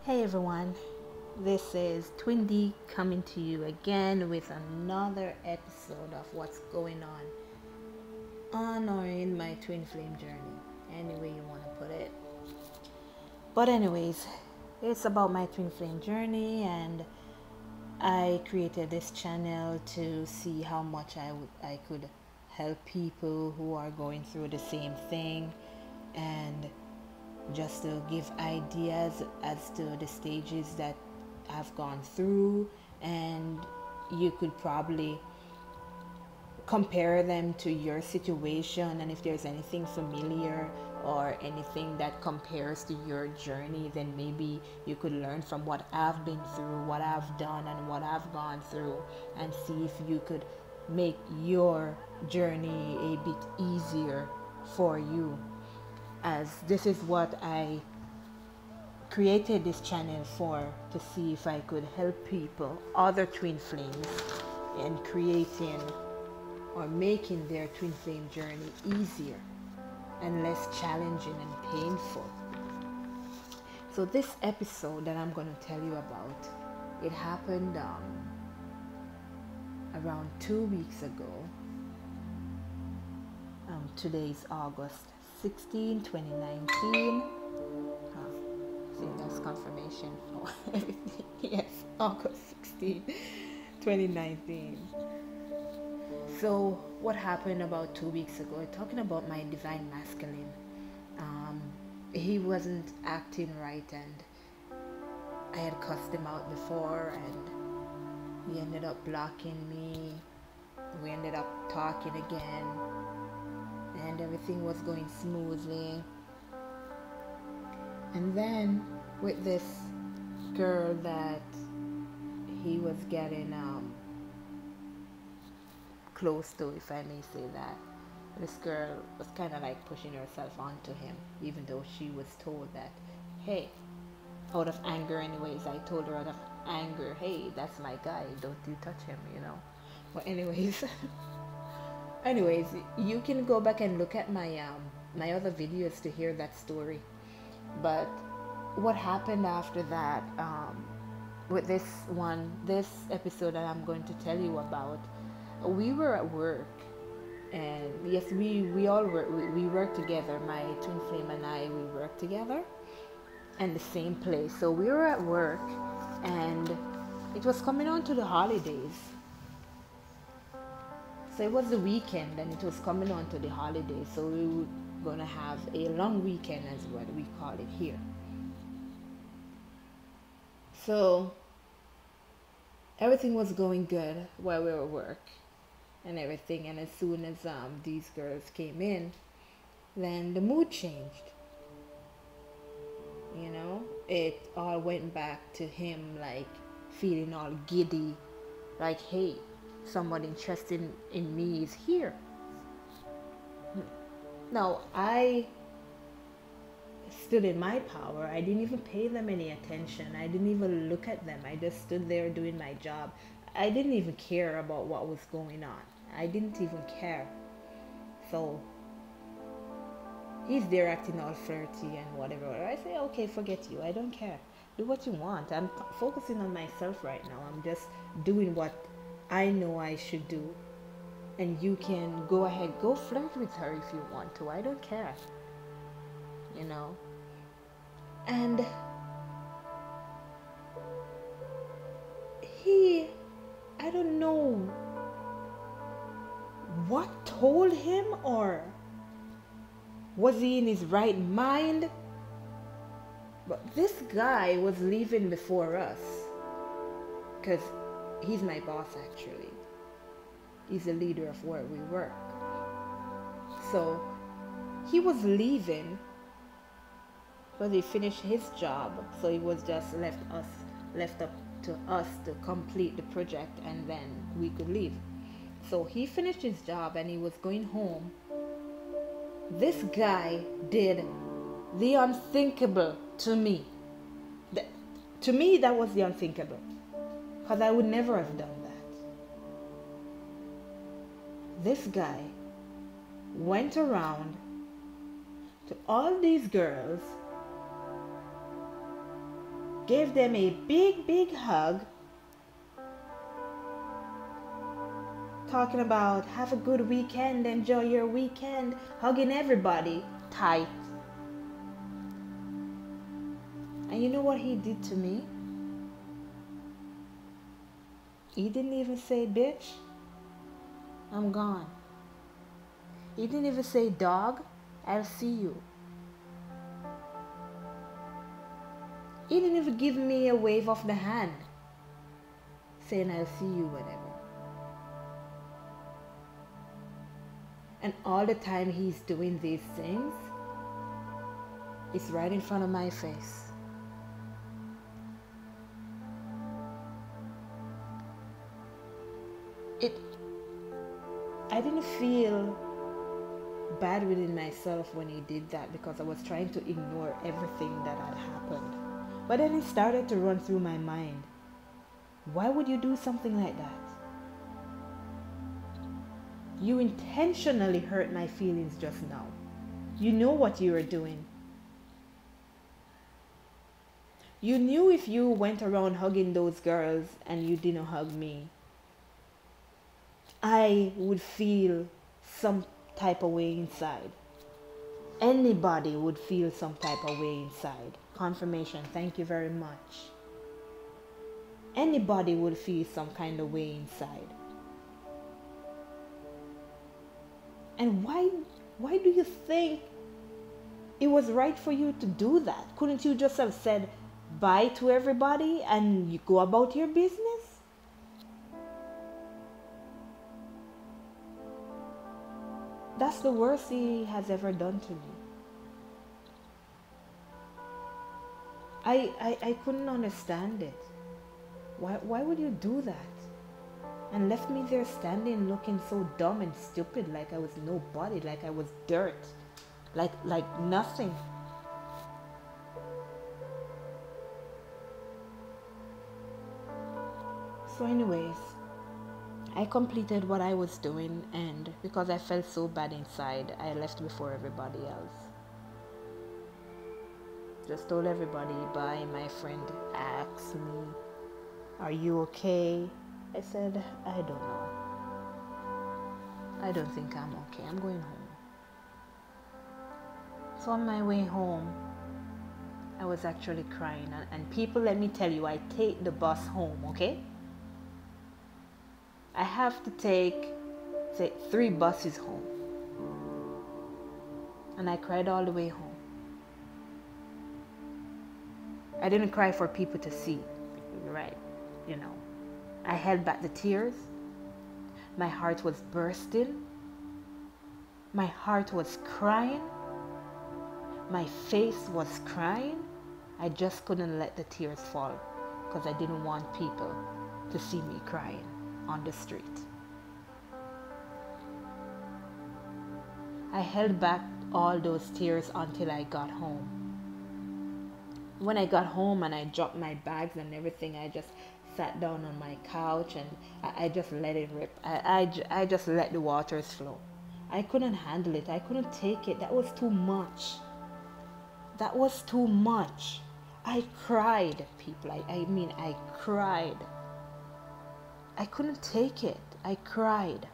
Hey everyone, this is Twin D coming to you again with another episode of what's going on or in my twin flame journey, any way you want to put it. But anyways, it's about my twin flame journey, and I created this channel to see how much I could help people who are going through the same thing, and just to give ideas as to the stages that I've gone through, and you could probably compare them to your situation, and if there's anything familiar or anything that compares to your journey, then maybe you could learn from what I've been through, what I've done, and what I've gone through, and see if you could make your journey a bit easier for you, as this is what I created this channel for, to see if I could help people, other twin flames, in creating or making their twin flame journey easier and less challenging and painful. So this episode that I'm going to tell you about, it happened around 2 weeks ago. Today is August 16, 2019. I think that's confirmation for everything. Yes, August 16, 2019. So what happened about 2 weeks ago, talking about my divine masculine. He wasn't acting right, and I had cussed him out before, and he ended up blocking me. We ended up talking again, and everything was going smoothly. And then with this girl that he was getting close to, if I may say that, this girl was kind of like pushing herself onto him, even though she was told that, hey, out of anger anyways, I told her out of anger, hey, that's my guy, don't you touch him, But anyways, you can go back and look at my my other videos to hear that story. But what happened after that, with this episode that I'm going to tell you about, we were at work, and yes, we all work, we work together. My twin flame and I, we work together in the same place. So we were at work, and it was coming on to the holidays. So it was the weekend, and it was coming on to the holidays. So we were gonna have a long weekend, as what we call it here. So everything was going good while we were at work and everything, and as soon as these girls came in, then the mood changed. It all went back to him, like feeling all giddy, like, hey, someone interested in me is here. Now, I stood in my power. I didn't even pay them any attention. I didn't even look at them. I just stood there doing my job. I didn't even care about what was going on. I didn't even care. So he's there acting all flirty and whatever. I say, okay, forget you. I don't care. Do what you want. I'm focusing on myself right now. I'm just doing what I know I should do. And you can go ahead, go flirt with her if you want to. I don't care. And I don't know what told him, or was he in his right mind? But this guy was leaving before us, because he's my boss, actually. He's the leader of where we work. So he was leaving, but he finished his job, so it was just left up to us to complete the project, and then we could leave. So he finished his job and he was going home. This guy did the unthinkable to me. To me, that was the unthinkable, because I would never have done that. This guy went around to all these girls gave them a big, big hug, talking about have a good weekend, enjoy your weekend, hugging everybody tight. And you know what he did to me? He didn't even say, bitch, I'm gone. He didn't even say, dog, I'll see you. He didn't even give me a wave of the hand, saying, I'll see you whenever. And all the time he's doing these things, it's right in front of my face. I didn't feel bad within myself when he did that, because I was trying to ignore everything that had happened. But then it started to run through my mind. Why would you do something like that? You intentionally hurt my feelings just now. You know what you were doing. You knew if you went around hugging those girls and you didn't hug me, I would feel some type of way inside. Anybody would feel some type of way inside. Confirmation, thank you very much. Anybody would feel some kind of way inside. And why do you think it was right for you to do that? Couldn't you just have said bye to everybody and you go about your business? That's the worst he has ever done to me. I couldn't understand it. Why would you do that? And left me there standing looking so dumb and stupid, like I was nobody, like I was dirt, like nothing. So anyways, I completed what I was doing, and because I felt so bad inside, I left before everybody else. Just told everybody bye. My friend asked me, are you okay? I said, I don't know. I don't think I'm okay. I'm going home. So on my way home, I was actually crying. And people, let me tell you, I take the bus home, okay? I have to take, say, 3 buses home. And I cried all the way home. I didn't cry for people to see, right? You know, I held back the tears. My heart was bursting. My heart was crying. My face was crying. I just couldn't let the tears fall because I didn't want people to see me crying on the street. I held back all those tears until I got home. When I got home and I dropped my bags and everything, I just sat down on my couch and I just let it rip. I just let the waters flow. I couldn't handle it. I couldn't take it. That was too much. That was too much. I cried, people. I cried. I couldn't take it. I cried.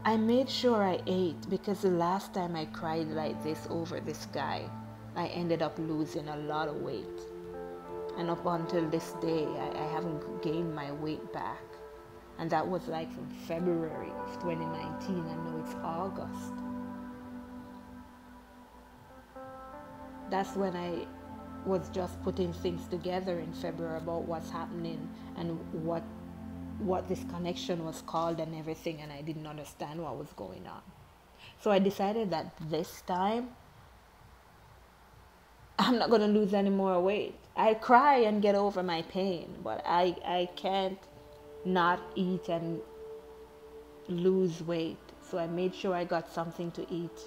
I made sure I ate, because the last time I cried like this over this guy, I ended up losing a lot of weight. And up until this day, I haven't gained my weight back. And that was like from February of 2019, and now it's August. That's when I was just putting things together in February about what's happening and what this connection was called and everything, and I didn't understand what was going on. So I decided that this time I'm not going to lose any more weight. I'll cry and get over my pain, but I can't not eat and lose weight. So I made sure I got something to eat.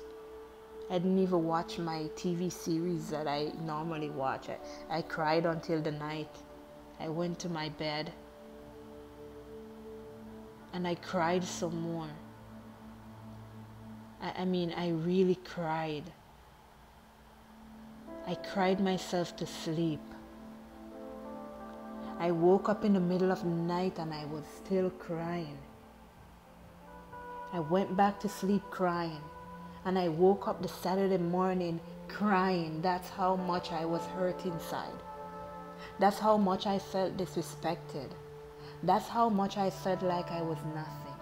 I didn't even watch my TV series that I normally watch. I cried until the night. I went to my bed and I cried some more. I really cried. I cried myself to sleep. I woke up in the middle of the night and I was still crying. I went back to sleep crying, and I woke up the Saturday morning crying. That's how much I was hurt inside. That's how much I felt disrespected. That's how much I felt like I was nothing.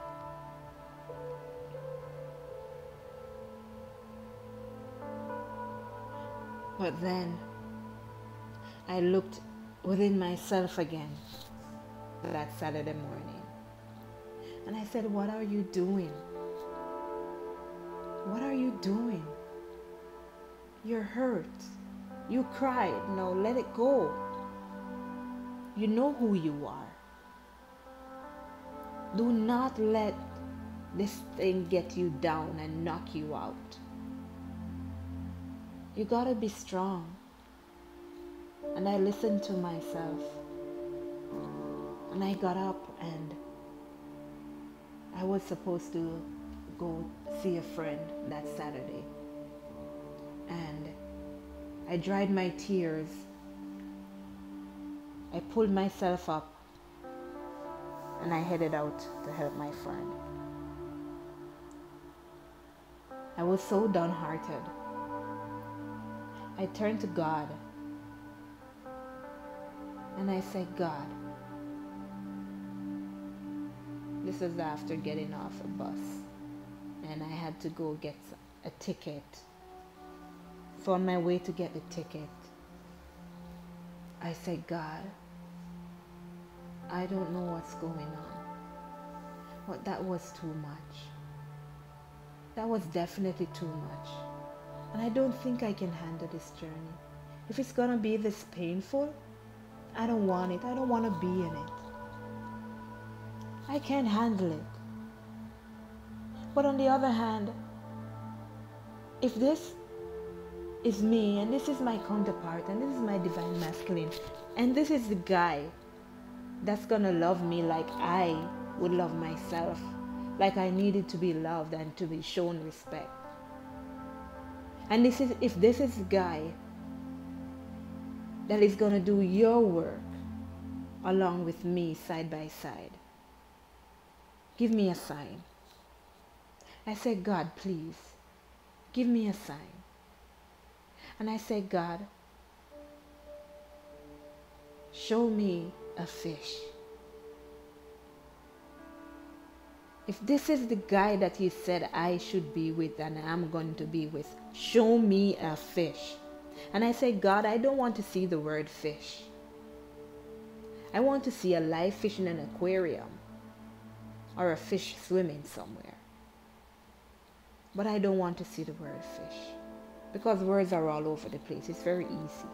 But then I looked within myself again that Saturday morning. And I said, what are you doing? What are you doing? You're hurt. You cried. No, let it go. You know who you are. Do not let this thing get you down and knock you out. You gotta be strong. And I listened to myself. And I got up and I was supposed to go see a friend that Saturday. And I dried my tears. I pulled myself up and I headed out to help my friend. I was so downhearted. I turned to God and I said, God, this was after getting off a bus and I had to go get a ticket. So on my way to get the ticket, I said, God, I don't know what's going on, but that was too much. That was definitely too much. And I don't think I can handle this journey. If it's gonna be this painful, I don't want it. I don't want to be in it. I can't handle it. But on the other hand, if this is me and this is my counterpart and this is my divine masculine and this is the guy that's gonna love me like I would love myself, like I needed to be loved and to be shown respect, and if this is the guy that is gonna do your work along with me side by side, give me a sign. I said, God, please, give me a sign. And I said, God, show me a fish. If this is the guy that you said I should be with and I'm going to be with, show me a fish. And I said, God, I don't want to see the word fish. I want to see a live fish in an aquarium or a fish swimming somewhere. But I don't want to see the word fish because words are all over the place. It's very easy.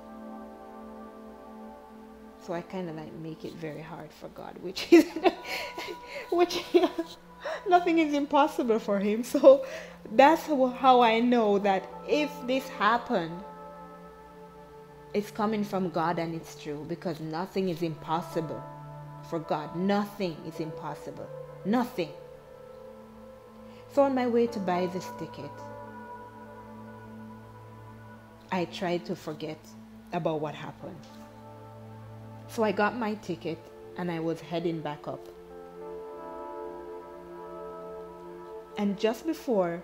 So I kind of like make it very hard for God, which nothing is impossible for him. So that's how I know that if this happened, it's coming from God and it's true, because nothing is impossible for God. Nothing is impossible. Nothing. So on my way to buy this ticket, I tried to forget about what happened. So I got my ticket and I was heading back up. And just before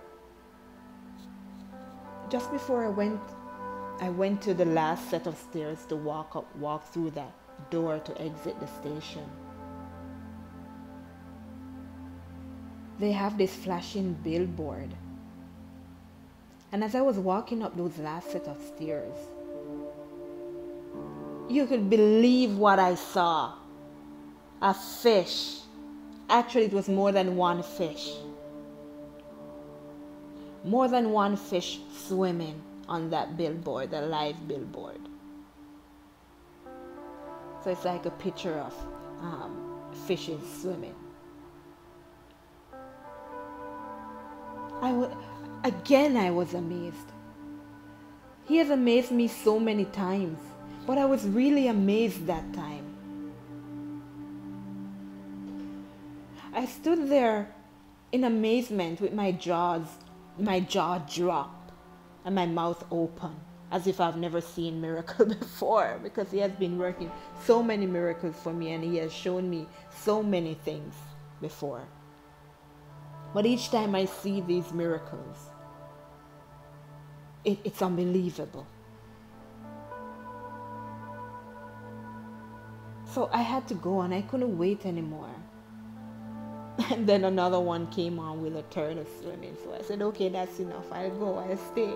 I went to the last set of stairs to walk through that door to exit the station. They have this flashing billboard. And as I was walking up those last set of stairs, you could believe what I saw. A fish. Actually, it was more than one fish. More than one fish swimming on that billboard, the live billboard. So it's like a picture of fishes swimming. I was amazed. He has amazed me so many times, but I was really amazed that time. I stood there in amazement with my jaw dropped and my mouth open. as if I've never seen miracle before, because he has been working so many miracles for me and he has shown me so many things before. But each time I see these miracles, it's unbelievable. So I had to go and I couldn't wait anymore. And then another one came on with a turn of swimming. So I said, okay, that's enough. I'll go. I'll stay.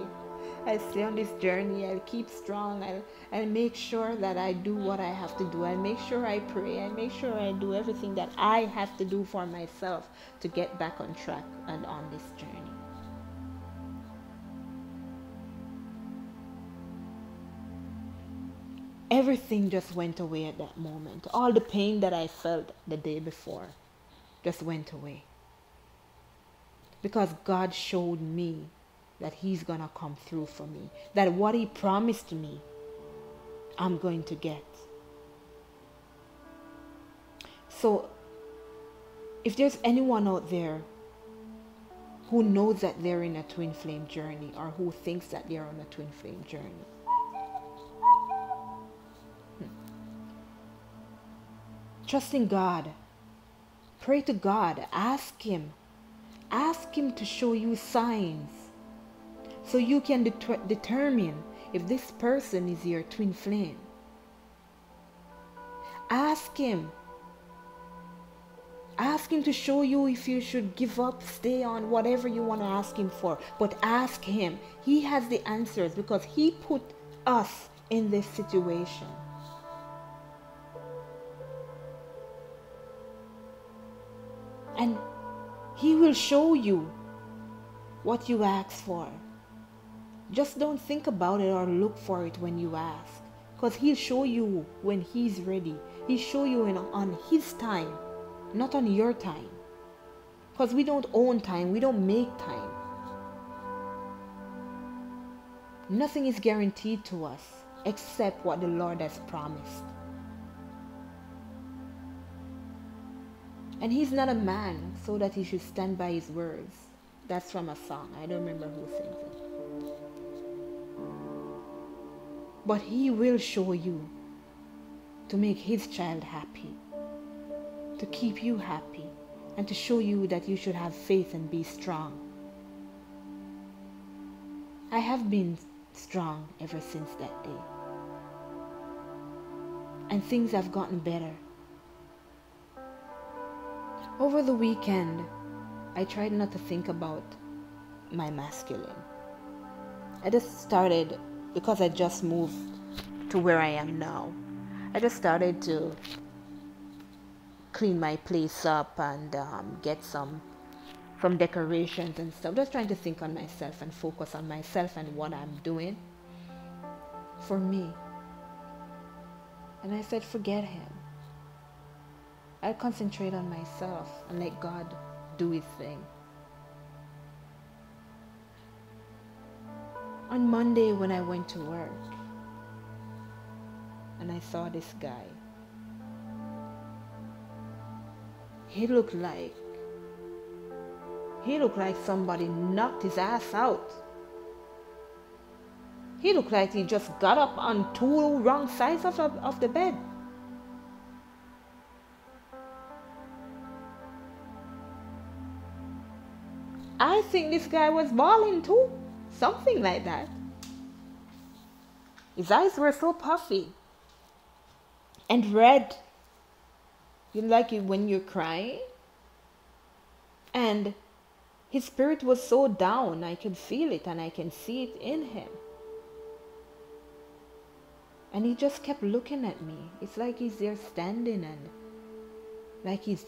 I'll stay on this journey. I'll keep strong. I'll make sure that I do what I have to do. I'll make sure I pray. I'll make sure I do everything that I have to do for myself to get back on track and on this journey. Everything just went away at that moment. All the pain that I felt the day before just went away. Because God showed me that he's going to come through for me. That what he promised me, I'm going to get. So, if there's anyone out there who knows that they're in a twin flame journey, or who thinks that they're on a twin flame journey, trust in God. Pray to God. Ask him. Ask him to show you signs so you can determine if this person is your twin flame. Ask him. Ask him to show you if you should give up, stay on, whatever you want to ask him for. But ask him. He has the answers because he put us in this situation. And he will show you what you ask for. Just don't think about it or look for it when you ask. Because he'll show you when he's ready. He'll show you on his time, not on your time. Because we don't own time. We don't make time. Nothing is guaranteed to us except what the Lord has promised. And he's not a man so that he should stand by his words. That's from a song. I don't remember who sings it. But he will show you to make his child happy, to keep you happy, and to show you that you should have faith and be strong. I have been strong ever since that day. And things have gotten better. Over the weekend, I tried not to think about my masculine. I just started, because I just moved to where I am now, I just started to clean my place up and get some decorations and stuff. Just trying to think on myself and focus on myself and what I'm doing for me. And I said, forget him. I'll concentrate on myself and let God do his thing. On Monday when I went to work and I saw this guy, he looked like somebody knocked his ass out. He looked like he just got up on two wrong sides of the bed. I think this guy was balling too. Something like that. His eyes were so puffy and red. You like it when you're crying. And his spirit was so down. I could feel it and I can see it in him. And he just kept looking at me. It's like he's there standing and like he's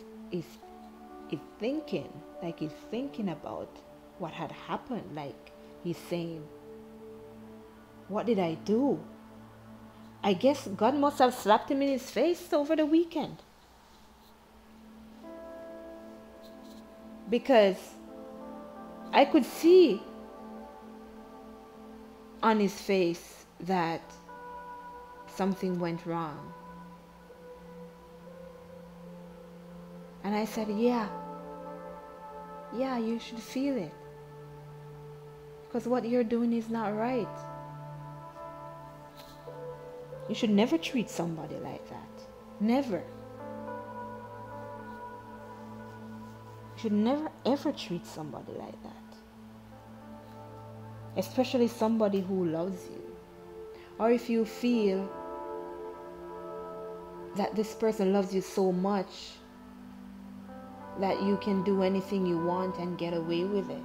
thinking. Like he's thinking about what had happened. Like he's saying, what did I do? I guess God must have slapped him in his face over the weekend. Because I could see on his face that something went wrong. And I said, yeah, you should feel it. Because what you're doing is not right. You should never treat somebody like that. Never. You should never ever treat somebody like that. Especially somebody who loves you. Or if you feel that this person loves you so much that you can do anything you want and get away with it.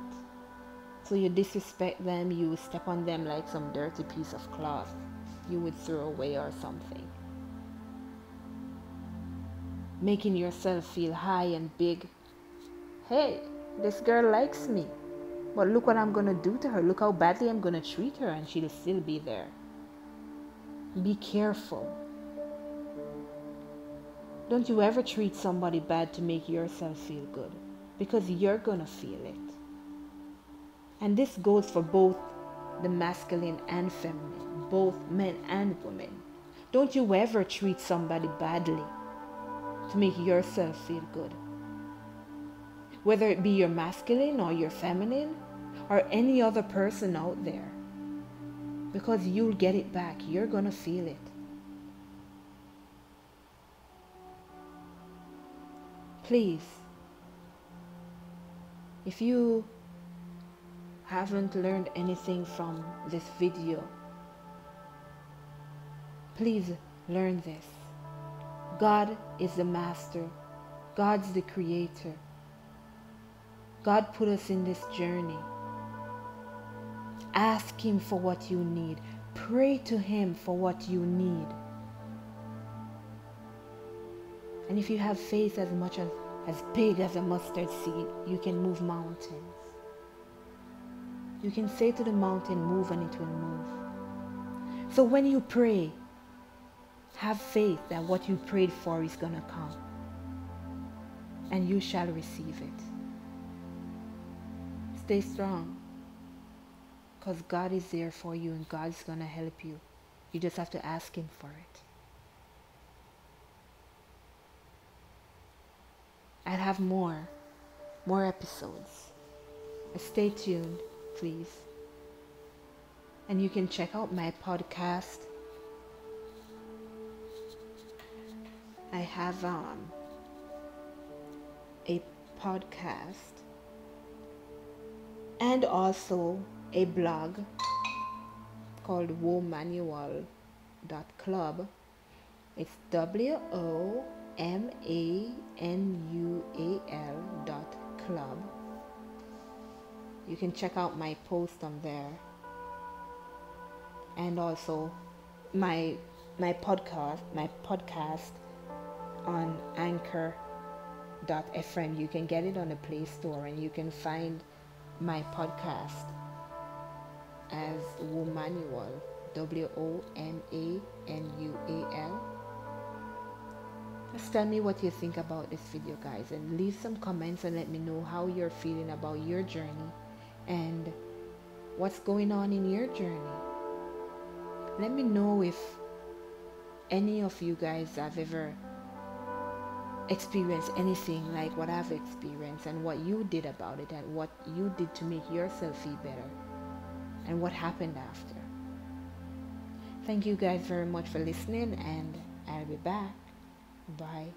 So you disrespect them, you step on them like some dirty piece of cloth you would throw away or something. Making yourself feel high and big. Hey, this girl likes me. But look what I'm going to do to her. Look how badly I'm going to treat her, and she'll still be there. Be careful. Don't you ever treat somebody bad to make yourself feel good, because you're going to feel it. And this goes for both the masculine and feminine, both men and women. Don't you ever treat somebody badly to make yourself feel good. Whether it be your masculine or your feminine or any other person out there. Because you'll get it back. You're going to feel it. Please, if you haven't learned anything from this video, please learn this. God is the master. God's the creator. God put us in this journey. Ask him for what you need. Pray to him for what you need. And if you have faith as big as a mustard seed, you can move mountains. You can say to the mountain, move, and it will move. So when you pray, have faith that what you prayed for is going to come. And you shall receive it. Stay strong. Because God is there for you and God's going to help you. You just have to ask him for it. I'll have more episodes. Stay tuned, please. And you can check out my podcast. I have a podcast and also a blog called womanual.club. It's womanual.club. You can check out my post on there, and also my podcast on anchor.fm. You can get it on the Play Store, and you can find my podcast as womanual, WOMANUAL. Just tell me what you think about this video, guys, and leave some comments and let me know how you're feeling about your journey and what's going on in your journey. Let me know if any of you guys have ever experienced anything like what I've experienced, and what you did about it, and what you did to make yourself feel better, and what happened after. Thank you guys very much for listening, and I'll be back. Bye.